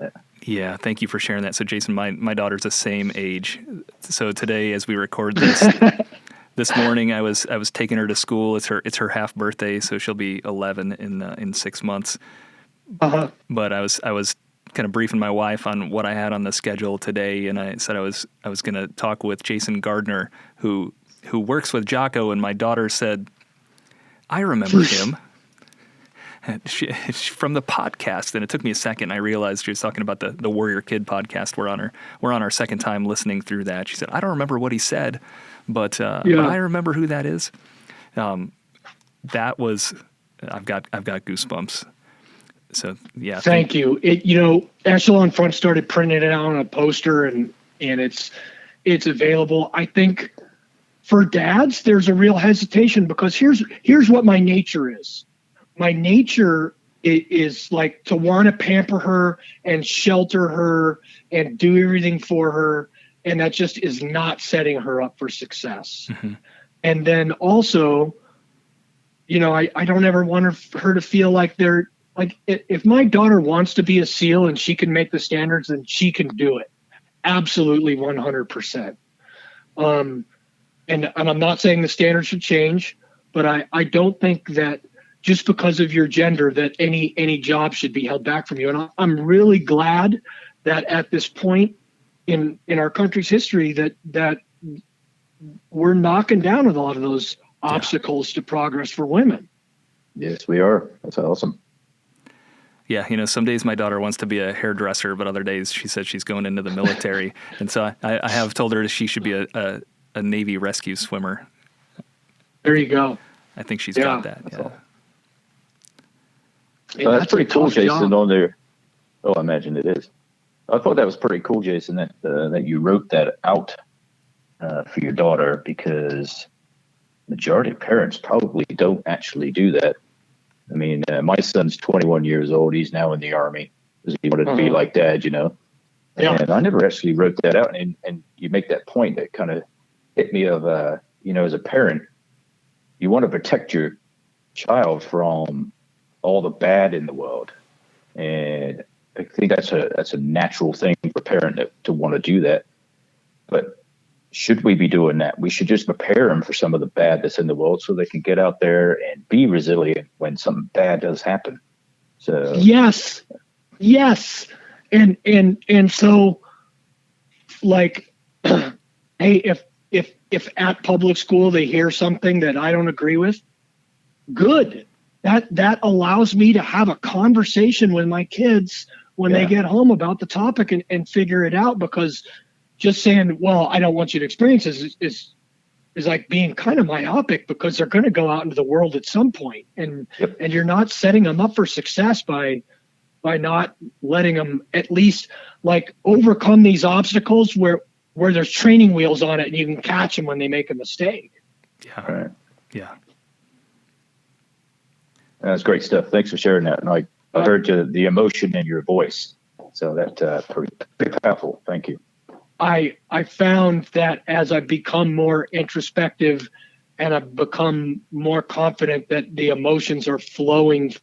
Yeah, thank you for sharing that. So, Jason, my daughter's the same age. So today, as we record this, this morning, I was taking her to school. It's her half birthday, so she'll be 11 in 6 months. Uh-huh. But I was kind of briefing my wife on what I had on the schedule today, and I said I was going to talk with Jason Gardner, who works with Jocko, and my daughter said, "I remember him." She, from the podcast, and it took me a second. I realized she was talking about the Warrior Kid podcast. We're on our second time listening through that. She said, "I don't remember what he said, but I remember who that is." That was I've got goosebumps. So yeah, thank you. Echelon Front started printing it out on a poster, and it's available. I think for dads, there's a real hesitation because here's what my nature is. My nature is like to want to pamper her and shelter her and do everything for her. And that just is not setting her up for success. Mm-hmm. And then also, I don't ever want her to feel like if my daughter wants to be a SEAL and she can make the standards, then she can do it. Absolutely 100%. And I'm not saying the standards should change, but I don't think that just because of your gender that any job should be held back from you. And I'm really glad that at this point in our country's history that we're knocking down a lot of those obstacles to progress for women. Yes, we are. That's awesome. Yeah, some days my daughter wants to be a hairdresser, but other days she says she's going into the military. And so I have told her that she should be a Navy rescue swimmer. There you go. I think she's got that. Yeah. That's pretty cool, Jason, on there. Oh, I imagine it is. I thought that was pretty cool, Jason, that you wrote that out for your daughter, because majority of parents probably don't actually do that. I mean, my son's 21 years old. He's now in the Army because he wanted to be like Dad, Yeah. And I never actually wrote that out. And you make that point that kind of hit me of, as a parent, you want to protect your child from all the bad in the world. And I think that's a natural thing for a parent to want to do that. But should we be doing that? We should just prepare them for some of the bad that's in the world so they can get out there and be resilient when something bad does happen. So yes. And so like, hey, if at public school they hear something that I don't agree with, good. That allows me to have a conversation with my kids when they get home about the topic and figure it out, because just saying, well, I don't want you to experience this is like being kind of myopic, because they're going to go out into the world at some point, and you're not setting them up for success by not letting them at least like overcome these obstacles where there's training wheels on it and you can catch them when they make a mistake. Yeah. Right. Yeah. That's great stuff. Thanks for sharing that. And I heard the emotion in your voice. So that's pretty powerful. Thank you. I found that as I've become more introspective and I've become more confident that the emotions are flowing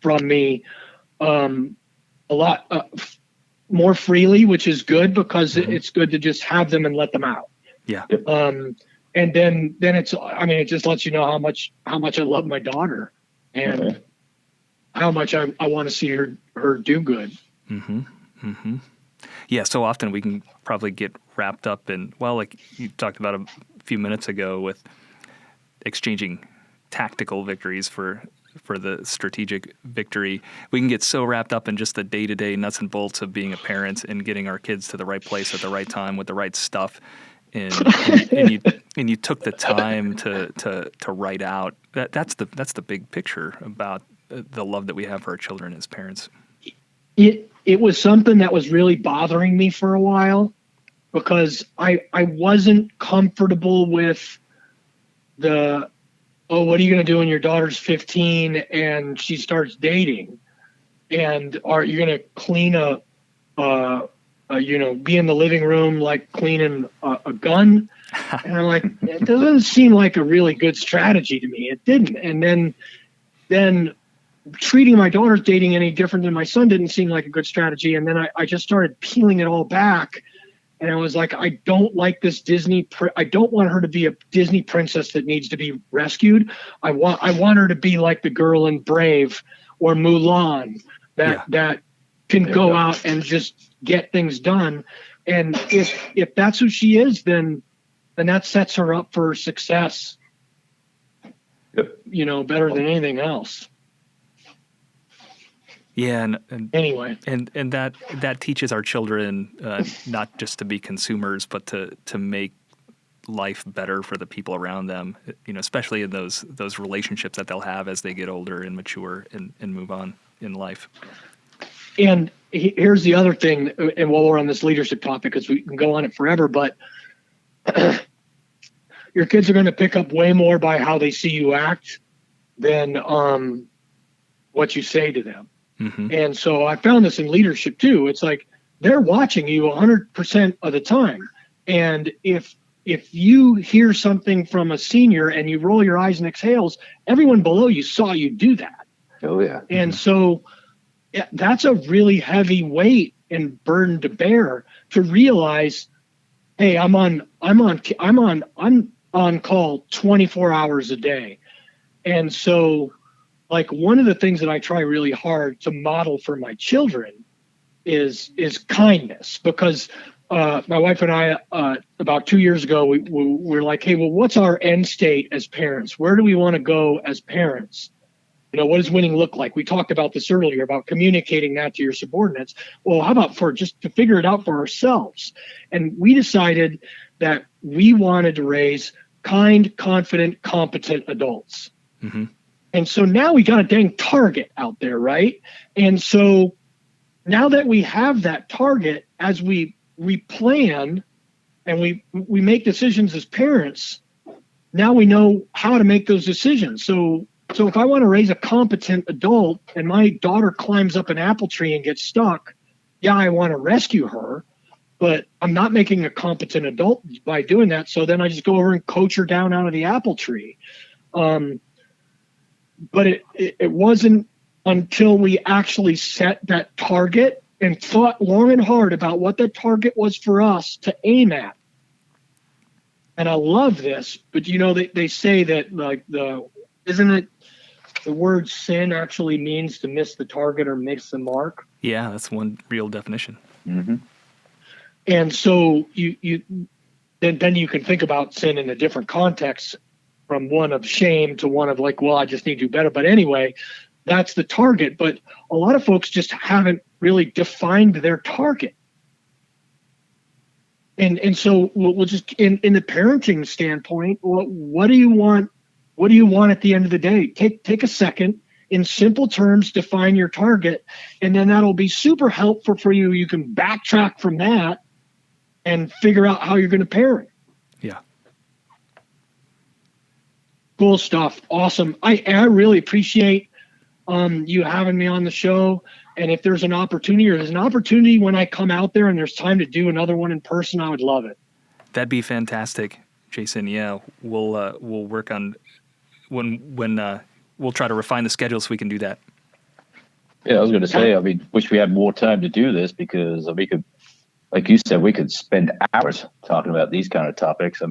from me a lot more freely, which is good, because it's good to just have them and let them out. Yeah. And then it just lets you know how much I love my daughter and how much I want to see her do good. Mm-hmm. Mm-hmm. Yeah, so often we can probably get wrapped up in, well, like you talked about few minutes ago with exchanging tactical victories for the strategic victory. We can get so wrapped up in just the day-to-day nuts and bolts of being a parent and getting our kids to the right place at the right time with the right stuff. And you took the time to write out that's the big picture about the love that we have for our children as parents. It was something that was really bothering me for a while, because I wasn't comfortable with the, oh, what are you going to do when your daughter's 15 and she starts dating? And are you going to clean be in the living room like cleaning a gun? And I'm like, it doesn't seem like a really good strategy to me. It didn't. And then treating my daughter's dating any different than my son didn't seem like a good strategy. And then I just started peeling it all back. And I was like, I don't like this I don't want her to be a Disney princess that needs to be rescued. I want her to be like the girl in Brave or Mulan that can go out and just get things done. And if that's who she is, then that sets her up for success, better than anything else. Yeah, and anyway, and that teaches our children not just to be consumers, but to make life better for the people around them. Especially in those relationships that they'll have as they get older and mature and move on in life. And here's the other thing, and while we're on this leadership topic, because we can go on it forever, but your kids are going to pick up way more by how they see you act than what you say to them. Mm-hmm. And so I found this in leadership too. It's like they're watching you 100% of the time. And if you hear something from a senior and you roll your eyes and exhales, everyone below you saw you do that. Oh yeah. And so that's a really heavy weight and burden to bear, to realize, hey, I'm on call 24 hours a day. And so, like, one of the things that I try really hard to model for my children is kindness, because my wife and I, about 2 years ago, we're like, hey, well, what's our end state as parents? Where do we want to go as parents? What does winning look like? We talked about this earlier, about communicating that to your subordinates. Well, how about just to figure it out for ourselves? And we decided that we wanted to raise kind, confident, competent adults. Mm-hmm. And so now we got a dang target out there, right? And so now that we have that target, as we plan and we make decisions as parents, now we know how to make those decisions. So if I want to raise a competent adult and my daughter climbs up an apple tree and gets stuck, yeah, I want to rescue her, but I'm not making a competent adult by doing that. So then I just go over and coach her down out of the apple tree. But it wasn't until we actually set that target and thought long and hard about what that target was for us to aim at. And I love this, but they say that, like, isn't it the word sin actually means to miss the target or miss the mark? Yeah, that's one real definition. Mm-hmm. And so then you can think about sin in a different context, from one of shame to one of like, well, I just need to do better. But anyway, that's the target. But a lot of folks just haven't really defined their target. And so we'll just, in the parenting standpoint, what do you want? What do you want at the end of the day? Take a second, in simple terms, define your target, and then that'll be super helpful for you. You can backtrack from that and figure out how you're going to parent. Yeah. Cool stuff. Awesome. I really appreciate you having me on the show. And if there's an opportunity when I come out there and there's time to do another one in person, I would love it. That'd be fantastic, Jason. Yeah, we'll work on when we'll try to refine the schedule so we can do that. Yeah, I was going to say, wish we had more time to do this, because we could, like you said, we could spend hours talking about these kind of topics.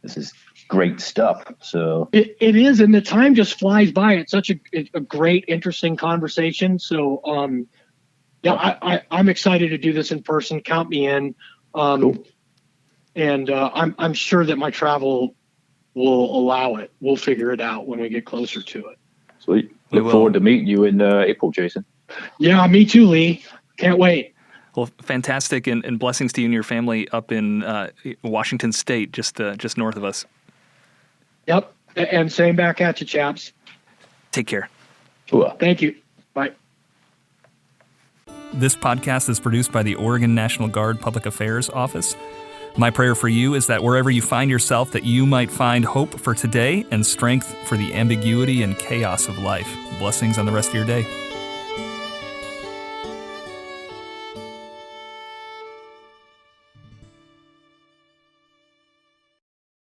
This is great stuff. So it is, and the time just flies by. It's such a great, interesting conversation. So I'm excited to do this in person. Count me in. Cool. and I'm sure that my travel will allow it. We'll figure it out when we get closer to it. Sweet. Look forward to meeting you in April, Jason. Yeah, me too, Lee. Can't wait. Well, fantastic, and blessings to you and your family up in Washington State, just north of us. Yep, and same back at you, chaps. Take care. Thank you. Bye. This podcast is produced by the Oregon National Guard Public Affairs Office. My prayer for you is that wherever you find yourself, that you might find hope for today and strength for the ambiguity and chaos of life. Blessings on the rest of your day.